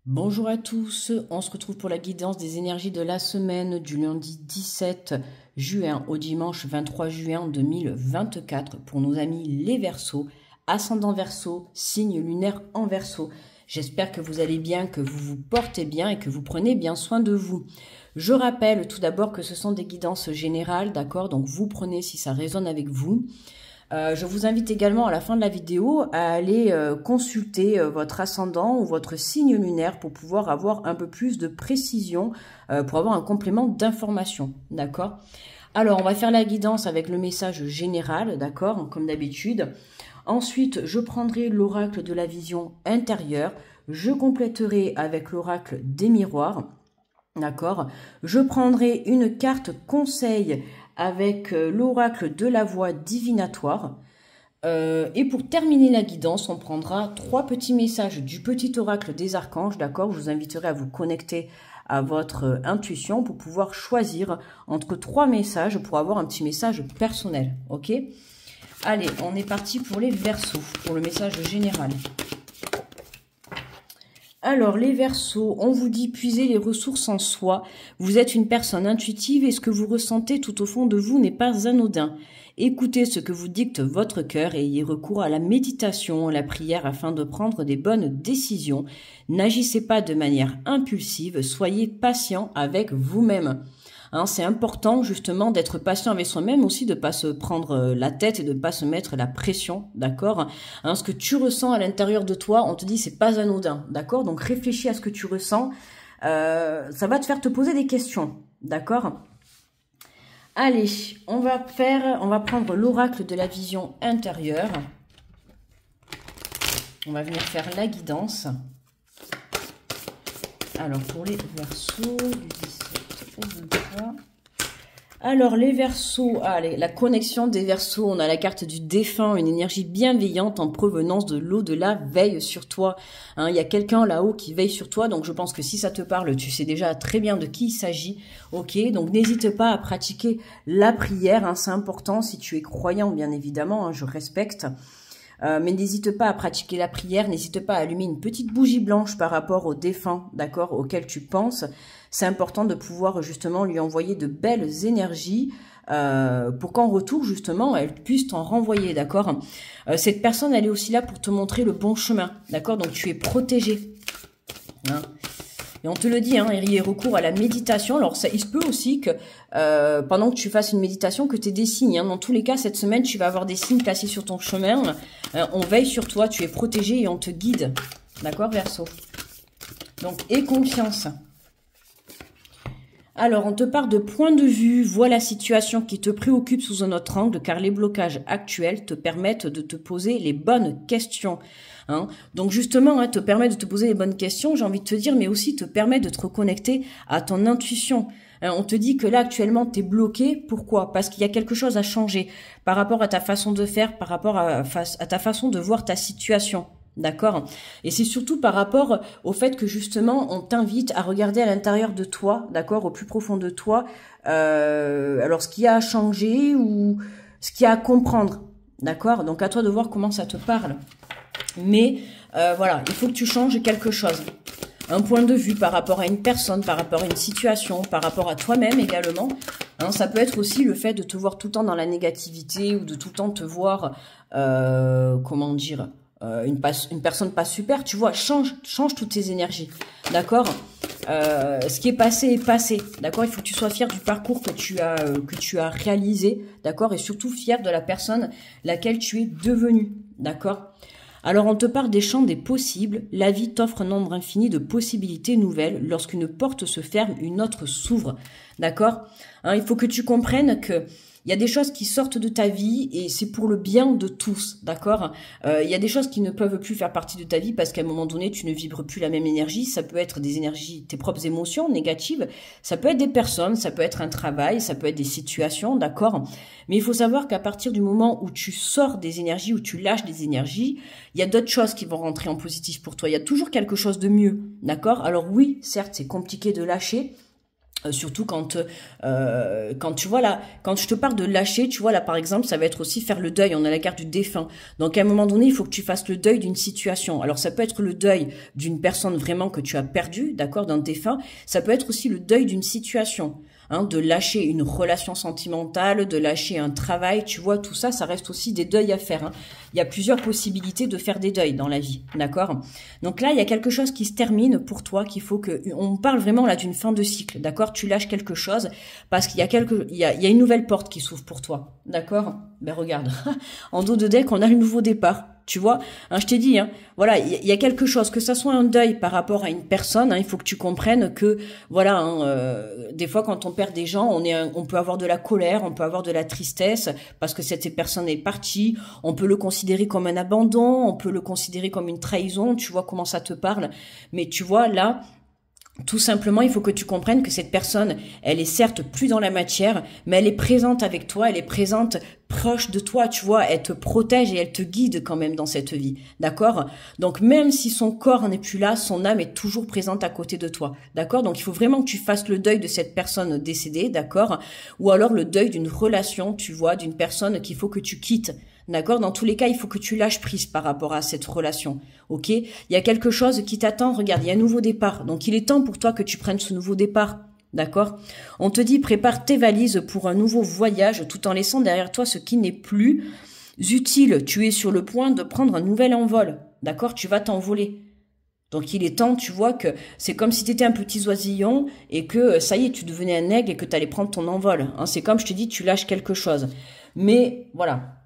Bonjour à tous, on se retrouve pour la guidance des énergies de la semaine du lundi 17 juin au dimanche 23 juin 2024 pour nos amis les Verseaux, ascendant Verseau, signe lunaire en Verseau. J'espère que vous allez bien, que vous vous portez bien et que vous prenez bien soin de vous. Je rappelle tout d'abord que ce sont des guidances générales, d'accord? Donc vous prenez si ça résonne avec vous. Je vous invite également à la fin de la vidéo à aller consulter votre ascendant ou votre signe lunaire pour pouvoir avoir un peu plus de précision, pour avoir un complément d'information, d'accord? Alors, on va faire la guidance avec le message général, d'accord, comme d'habitude. Ensuite, je prendrai l'oracle de la vision intérieure, je compléterai avec l'oracle des miroirs, d'accord? Je prendrai une carte conseil avec l'oracle de la voix divinatoire. Et pour terminer la guidance, on prendra 3 petits messages du petit oracle des archanges, d'accord? Je vous inviterai à vous connecter à votre intuition pour pouvoir choisir entre 3 messages pour avoir un petit message personnel, ok? Allez, on est parti pour les Verseaux, pour le message général. Alors, les Verseaux, on vous dit puiser les ressources en soi. Vous êtes une personne intuitive et ce que vous ressentez tout au fond de vous n'est pas anodin. Écoutez ce que vous dicte votre cœur et ayez recours à la méditation, la prière afin de prendre des bonnes décisions. N'agissez pas de manière impulsive, soyez patient avec vous-même. Hein, c'est important justement d'être patient avec soi-même aussi, de ne pas se prendre la tête et de ne pas se mettre la pression, d'accord? Hein, ce que tu ressens à l'intérieur de toi, on te dit c'est pas anodin, d'accord? Donc réfléchis à ce que tu ressens, ça va te faire te poser des questions, d'accord? Allez, on va prendre l'oracle de la vision intérieure. On va venir faire la guidance. Alors pour les Verseaux du 17 au 23. Alors les Verseaux, allez, la connexion des Verseaux, on a la carte du défunt, une énergie bienveillante en provenance de l'au-delà veille sur toi. Hein, il y a quelqu'un là-haut qui veille sur toi, donc je pense que si ça te parle, tu sais déjà très bien de qui il s'agit. Ok, donc n'hésite pas à pratiquer la prière, hein, c'est important si tu es croyant bien évidemment, hein, je respecte. Mais n'hésite pas à pratiquer la prière, n'hésite pas à allumer une petite bougie blanche par rapport au défunt, d'accord, auquel tu penses. C'est important de pouvoir justement lui envoyer de belles énergies pour qu'en retour, justement, elle puisse t'en renvoyer, d'accord. Cette personne, elle est aussi là pour te montrer le bon chemin, d'accord. Donc, tu es protégé. Hein. Et on te le dit, hein, il y a recours à la méditation. Alors, ça, il se peut aussi que pendant que tu fasses une méditation, que tu aies des signes. Hein. Dans tous les cas, cette semaine, tu vas avoir des signes placés sur ton chemin. On veille sur toi, tu es protégé et on te guide. D'accord, Verseau? Donc, aie confiance. Alors, on te parle de point de vue, vois la situation qui te préoccupe sous un autre angle, car les blocages actuels te permettent de te poser les bonnes questions. Hein. Donc justement, hein, te permet de te poser les bonnes questions, j'ai envie de te dire, mais aussi te permet de te reconnecter à ton intuition. Hein, on te dit que là, actuellement, tu es bloqué. Pourquoi? Parce qu'il y a quelque chose à changer par rapport à ta façon de faire, par rapport à ta façon de voir ta situation. D'accord? Et c'est surtout par rapport au fait que justement, on t'invite à regarder à l'intérieur de toi, d'accord, au plus profond de toi, alors ce qu'il y a à changer ou ce qu'il y a à comprendre, d'accord? Donc à toi de voir comment ça te parle. Mais voilà, il faut que tu changes quelque chose. Un point de vue par rapport à une personne, par rapport à une situation, par rapport à toi-même également. Hein, ça peut être aussi le fait de te voir tout le temps dans la négativité ou de tout le temps te voir, comment dire, une personne pas super, tu vois, change toutes tes énergies, d'accord. Ce qui est passé, d'accord. Il faut que tu sois fier du parcours que tu as réalisé, d'accord, et surtout fier de la personne laquelle tu es devenue, d'accord. Alors, on te parle des champs des possibles. La vie t'offre un nombre infini de possibilités nouvelles. Lorsqu'une porte se ferme, une autre s'ouvre. D'accord? Hein, il faut que tu comprennes que il y a des choses qui sortent de ta vie et c'est pour le bien de tous, d'accord? Il y a des choses qui ne peuvent plus faire partie de ta vie parce qu'à un moment donné, tu ne vibres plus la même énergie. Ça peut être des énergies, tes propres émotions négatives. Ça peut être des personnes, ça peut être un travail, ça peut être des situations, d'accord? Mais il faut savoir qu'à partir du moment où tu sors des énergies, où tu lâches des énergies, il y a d'autres choses qui vont rentrer en positif pour toi. Il y a toujours quelque chose de mieux, d'accord? Alors oui, certes, c'est compliqué de lâcher. Surtout quand tu vois là, quand je te parle de lâcher, tu vois là par exemple, ça va être aussi faire le deuil. On a la carte du défunt. Donc à un moment donné, il faut que tu fasses le deuil d'une situation. Alors ça peut être le deuil d'une personne vraiment que tu as perdue, d'accord, d'un défunt. Ça peut être aussi le deuil d'une situation. Hein, de lâcher une relation sentimentale, de lâcher un travail, tu vois, tout ça, ça reste aussi des deuils à faire. Hein. Il y a plusieurs possibilités de faire des deuils dans la vie, d'accord? Donc là, il y a quelque chose qui se termine pour toi, qu'il faut que, on parle vraiment là d'une fin de cycle, d'accord? Tu lâches quelque chose parce qu'il y a il y a une nouvelle porte qui s'ouvre pour toi, d'accord? Ben regarde, en dos de deck, on a le nouveau départ. Tu vois, hein, je t'ai dit, hein, voilà, il y a quelque chose, que ça soit un deuil par rapport à une personne, hein, il faut que tu comprennes que, voilà, hein, des fois quand on perd des gens, on peut avoir de la colère, on peut avoir de la tristesse parce que cette personne est partie, on peut le considérer comme un abandon, on peut le considérer comme une trahison, tu vois comment ça te parle, mais tu vois là. Tout simplement, il faut que tu comprennes que cette personne, elle est certes plus dans la matière, mais elle est présente avec toi, elle est présente proche de toi, tu vois, elle te protège et elle te guide quand même dans cette vie, d'accord? Donc même si son corps n'est plus là, son âme est toujours présente à côté de toi, d'accord? Donc il faut vraiment que tu fasses le deuil de cette personne décédée, d'accord? Ou alors le deuil d'une relation, tu vois, d'une personne qu'il faut que tu quittes. D'accord? Dans tous les cas, il faut que tu lâches prise par rapport à cette relation. Ok? Il y a quelque chose qui t'attend. Regarde, il y a un nouveau départ. Donc, il est temps pour toi que tu prennes ce nouveau départ. D'accord? On te dit, prépare tes valises pour un nouveau voyage tout en laissant derrière toi ce qui n'est plus utile. Tu es sur le point de prendre un nouvel envol. D'accord? Tu vas t'envoler. Donc, il est temps, tu vois, que c'est comme si tu étais un petit oisillon et que, ça y est, tu devenais un aigle et que tu allais prendre ton envol. Hein, c'est comme je te dis, tu lâches quelque chose. Mais, voilà.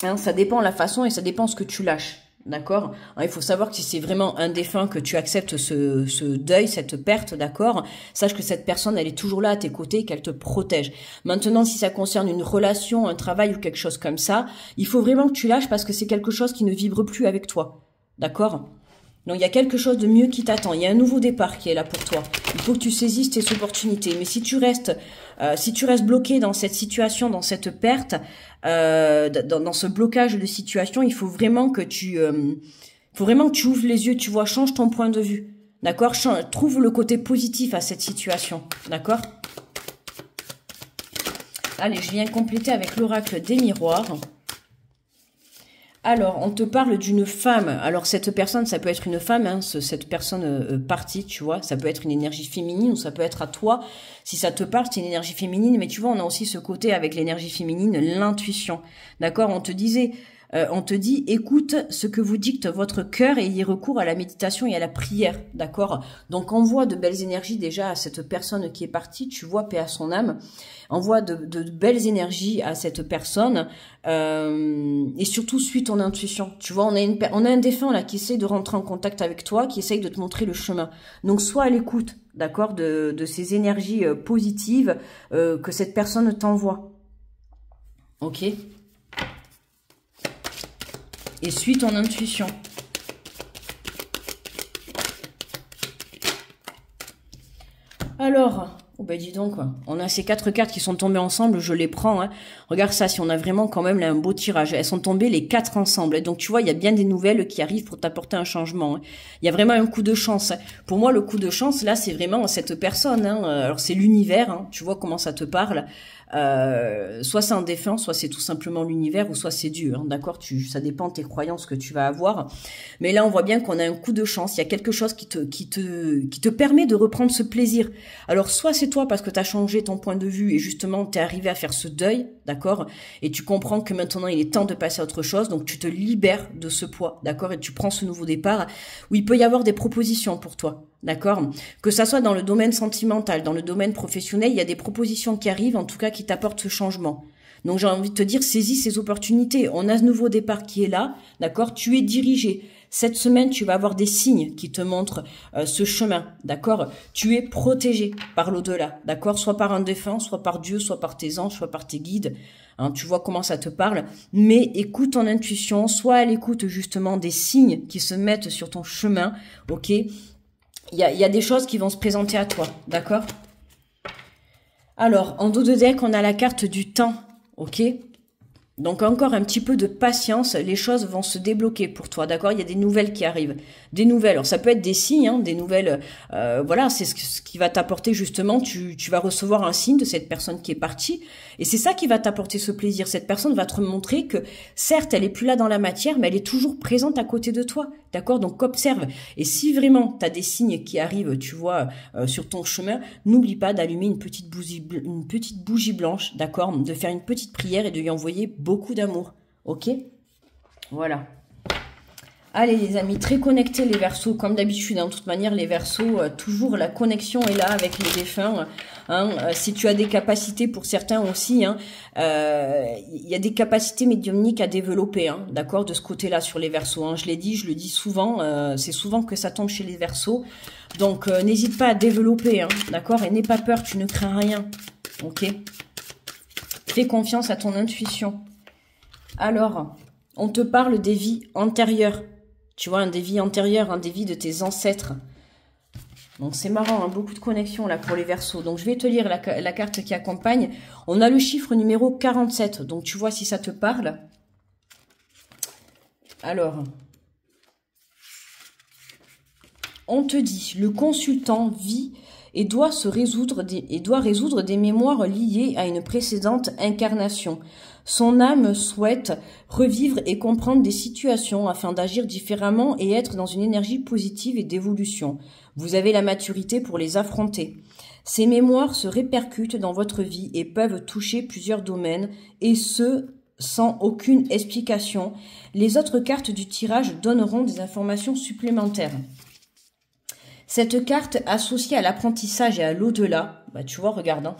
Hein, ça dépend la façon et ça dépend ce que tu lâches, d'accord? Il faut savoir que si c'est vraiment un défunt que tu acceptes ce deuil, cette perte, d'accord? Sache que cette personne, elle est toujours là à tes côtés et qu'elle te protège. Maintenant, si ça concerne une relation, un travail ou quelque chose comme ça, il faut vraiment que tu lâches parce que c'est quelque chose qui ne vibre plus avec toi, d'accord? Donc il y a quelque chose de mieux qui t'attend, il y a un nouveau départ qui est là pour toi. Il faut que tu saisisses tes opportunités. Mais si tu restes bloqué dans cette situation, dans cette perte, dans ce blocage de situation, il faut vraiment que tu ouvres les yeux, tu vois, change ton point de vue, d'accord? Trouve le côté positif à cette situation, d'accord? Allez, je viens compléter avec l'oracle des miroirs. Alors, on te parle d'une femme. Alors, cette personne, ça peut être une femme, hein, cette personne partie, tu vois. Ça peut être une énergie féminine ou ça peut être à toi. Si ça te parle, c'est une énergie féminine. Mais tu vois, on a aussi ce côté avec l'énergie féminine, l'intuition. D'accord? On te dit, écoute ce que vous dicte votre cœur et ayez recours à la méditation et à la prière, d'accord? Donc envoie de belles énergies déjà à cette personne qui est partie, tu vois, paix à son âme. Envoie de belles énergies à cette personne et surtout suis ton intuition. Tu vois, on a un défunt là qui essaye de rentrer en contact avec toi, qui essaye de te montrer le chemin. Donc sois à l'écoute, d'accord, de ces énergies positives que cette personne t'envoie. Ok? Et suis ton intuition. Alors, oh ben dis donc, on a ces 4 cartes qui sont tombées ensemble, je les prends. Hein. Regarde ça, si on a vraiment quand même là un beau tirage. Elles sont tombées les 4 ensemble. Donc tu vois, il y a bien des nouvelles qui arrivent pour t'apporter un changement. Hein. Il y a vraiment un coup de chance. Hein. Pour moi, le coup de chance, là, c'est vraiment cette personne. Hein. Alors c'est l'univers, hein. Tu vois comment ça te parle. Soit c'est un défunt, soit c'est tout simplement l'univers, ou soit c'est Dieu, hein, d'accord? Ça dépend de tes croyances que tu vas avoir. Mais là, on voit bien qu'on a un coup de chance. Il y a quelque chose qui te permet de reprendre ce plaisir. Alors, soit c'est toi parce que tu as changé ton point de vue et justement, tu es arrivé à faire ce deuil, d'accord? Et tu comprends que maintenant, il est temps de passer à autre chose. Donc, tu te libères de ce poids, d'accord? Et tu prends ce nouveau départ où il peut y avoir des propositions pour toi. D'accord? Que ça soit dans le domaine sentimental, dans le domaine professionnel, il y a des propositions qui arrivent, en tout cas qui t'apportent ce changement. Donc j'ai envie de te dire, saisis ces opportunités. On a ce nouveau départ qui est là, d'accord? Tu es dirigé. Cette semaine, tu vas avoir des signes qui te montrent ce chemin, d'accord? Tu es protégé par l'au-delà, d'accord? Soit par un défunt, soit par Dieu, soit par tes anges, soit par tes guides. Hein, tu vois comment ça te parle. Mais écoute ton intuition, sois à l'écoute justement des signes qui se mettent sur ton chemin, ok? Il y a des choses qui vont se présenter à toi, d'accord? Alors, en dos de deck, on a la carte du temps, ok? Donc encore un petit peu de patience, les choses vont se débloquer pour toi, d'accord? Il y a des nouvelles qui arrivent, des nouvelles. Alors ça peut être des signes, hein, des nouvelles. Voilà, c'est ce qui va t'apporter justement. Tu vas recevoir un signe de cette personne qui est partie, et c'est ça qui va t'apporter ce plaisir. Cette personne va te montrer que certes, elle est plus là dans la matière, mais elle est toujours présente à côté de toi, d'accord? Donc observe. Et si vraiment tu as des signes qui arrivent, tu vois, sur ton chemin, n'oublie pas d'allumer une petite bougie blanche, d'accord? De faire une petite prière et de lui envoyer beaucoup d'amour, ok? Voilà. Allez les amis, très connectés les Verseaux, comme d'habitude, de toute manière les Verseaux, toujours la connexion est là avec les défunts. Hein, si tu as des capacités pour certains aussi, hein, il y a des capacités médiumniques à développer, hein, d'accord, de ce côté-là sur les Verseaux. Hein, je l'ai dit, je le dis souvent, c'est souvent que ça tombe chez les Verseaux. Donc n'hésite pas à développer, hein, d'accord, et n'aie pas peur, tu ne crains rien, ok? Fais confiance à ton intuition. Alors, on te parle des vies antérieures. Tu vois, des vies antérieures, des vies de tes ancêtres. Donc c'est marrant, hein, beaucoup de connexions là pour les Verseaux. Donc je vais te lire la carte qui accompagne. On a le chiffre numéro 47. Donc tu vois si ça te parle. Alors, on te dit, le consultant vit et doit résoudre des mémoires liées à une précédente incarnation. Son âme souhaite revivre et comprendre des situations afin d'agir différemment et être dans une énergie positive et d'évolution. Vous avez la maturité pour les affronter. Ces mémoires se répercutent dans votre vie et peuvent toucher plusieurs domaines, et ce, sans aucune explication. Les autres cartes du tirage donneront des informations supplémentaires. Cette carte associée à l'apprentissage et à l'au-delà, bah tu vois, regarde, hein,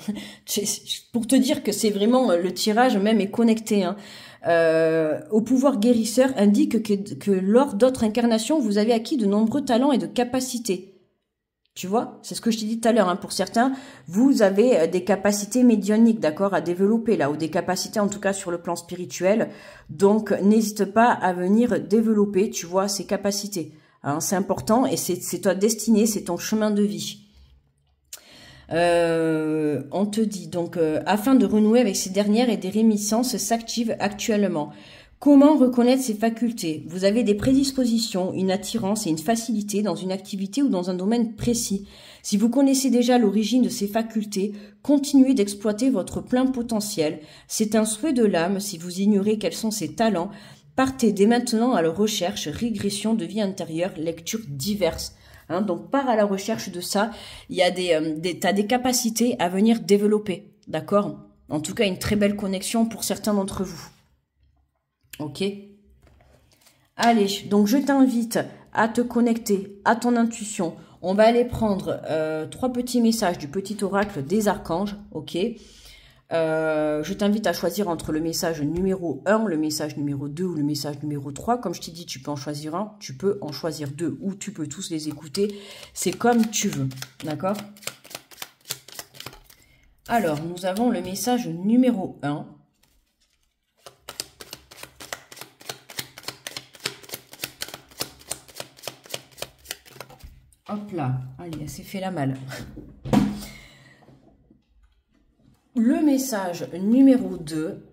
pour te dire que c'est vraiment, le tirage même est connecté, hein, au pouvoir guérisseur, indique que lors d'autres incarnations, vous avez acquis de nombreux talents et de capacités. Tu vois, c'est ce que je t'ai dit tout à l'heure, hein, pour certains, vous avez des capacités médiumniques, d'accord, à développer là, ou des capacités en tout cas sur le plan spirituel, donc n'hésite pas à venir développer, tu vois, ces capacités. Hein, c'est important et c'est ta destinée, c'est ton chemin de vie. On te dit donc, afin de renouer avec ces dernières et des réminiscences s'activent actuellement. Comment reconnaître ces facultés? Vous avez des prédispositions, une attirance et une facilité dans une activité ou dans un domaine précis. Si vous connaissez déjà l'origine de ces facultés, continuez d'exploiter votre plein potentiel. C'est un souhait de l'âme. Si vous ignorez quels sont ses talents, partez dès maintenant à la recherche, régression de vie intérieure, lectures diverses. Hein, donc, pars à la recherche de ça. Il y a t'as des capacités à venir développer, d'accord? En tout cas, une très belle connexion pour certains d'entre vous. Ok? Allez, donc je t'invite à te connecter à ton intuition. On va aller prendre 3 petits messages du petit oracle des archanges, ok? Je t'invite à choisir entre le message numéro 1, le message numéro 2 ou le message numéro 3. Comme je t'ai dit, tu peux en choisir un, tu peux en choisir 2 ou tu peux tous les écouter. C'est comme tu veux, d'accord? Alors, nous avons le message numéro 1. Hop là, allez, elle s'est fait la malle. Le message numéro 2.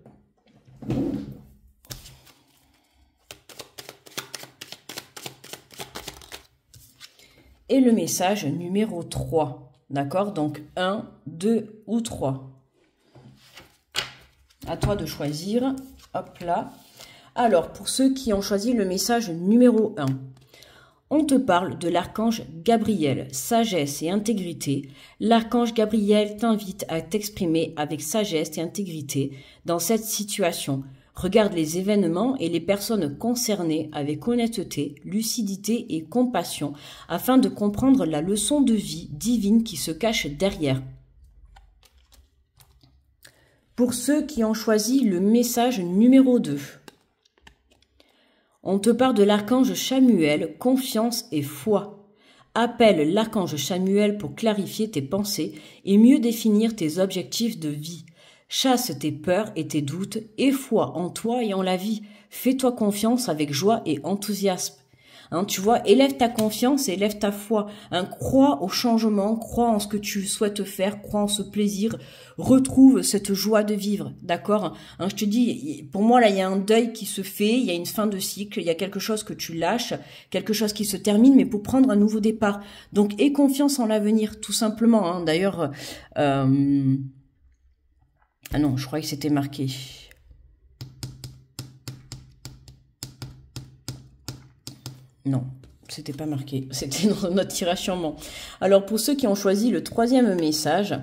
Et le message numéro 3. D'accord? Donc 1, 2 ou 3. À toi de choisir. Hop là. Alors, pour ceux qui ont choisi le message numéro 1. On te parle de l'archange Gabriel, sagesse et intégrité. L'archange Gabriel t'invite à t'exprimer avec sagesse et intégrité dans cette situation. Regarde les événements et les personnes concernées avec honnêteté, lucidité et compassion afin de comprendre la leçon de vie divine qui se cache derrière. Pour ceux qui ont choisi le message numéro 2. On te parle de l'archange Chamuel, confiance et foi. Appelle l'archange Chamuel pour clarifier tes pensées et mieux définir tes objectifs de vie. Chasse tes peurs et tes doutes, et foi en toi et en la vie. Fais-toi confiance avec joie et enthousiasme. Hein, tu vois, élève ta confiance et élève ta foi. Hein, crois au changement, crois en ce que tu souhaites faire, crois en ce plaisir, retrouve cette joie de vivre, d'accord? Hein, je te dis, pour moi, là, il y a un deuil qui se fait, il y a une fin de cycle, il y a quelque chose que tu lâches, quelque chose qui se termine, mais pour prendre un nouveau départ. Donc, aie confiance en l'avenir, tout simplement. Hein. D'ailleurs, ah non, je croyais que c'était marqué. Non, c'était pas marqué. C'était notre tirage sûrement. Alors, pour ceux qui ont choisi le 3e message,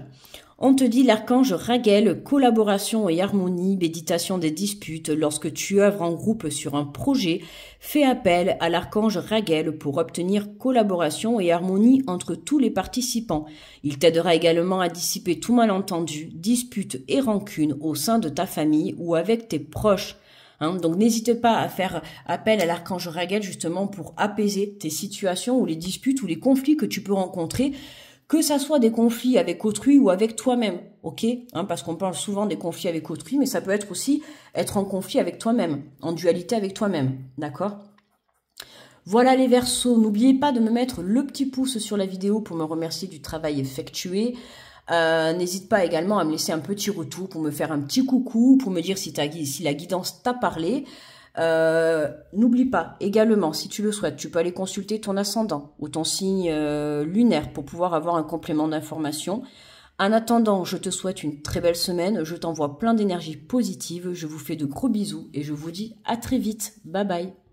on te dit l'archange Raguel, collaboration et harmonie, méditation des disputes. Lorsque tu œuvres en groupe sur un projet, fais appel à l'archange Raguel pour obtenir collaboration et harmonie entre tous les participants. Il t'aidera également à dissiper tout malentendu, disputes et rancunes au sein de ta famille ou avec tes proches. Hein, donc n'hésite pas à faire appel à l'archange Raguel justement pour apaiser tes situations ou les disputes ou les conflits que tu peux rencontrer, que ça soit des conflits avec autrui ou avec toi-même, ok, hein, parce qu'on parle souvent des conflits avec autrui, mais ça peut être aussi être en conflit avec toi-même, en dualité avec toi-même, d'accord? Voilà les Verseaux, n'oubliez pas de me mettre le petit pouce sur la vidéo pour me remercier du travail effectué. N'hésite pas également à me laisser un petit retour pour me faire un petit coucou, pour me dire si la guidance t'a parlé. N'oublie pas également, si tu le souhaites, tu peux aller consulter ton ascendant ou ton signe lunaire pour pouvoir avoir un complément d'information. En attendant, je te souhaite une très belle semaine, je t'envoie plein d'énergie positive, je vous fais de gros bisous et je vous dis à très vite. Bye bye.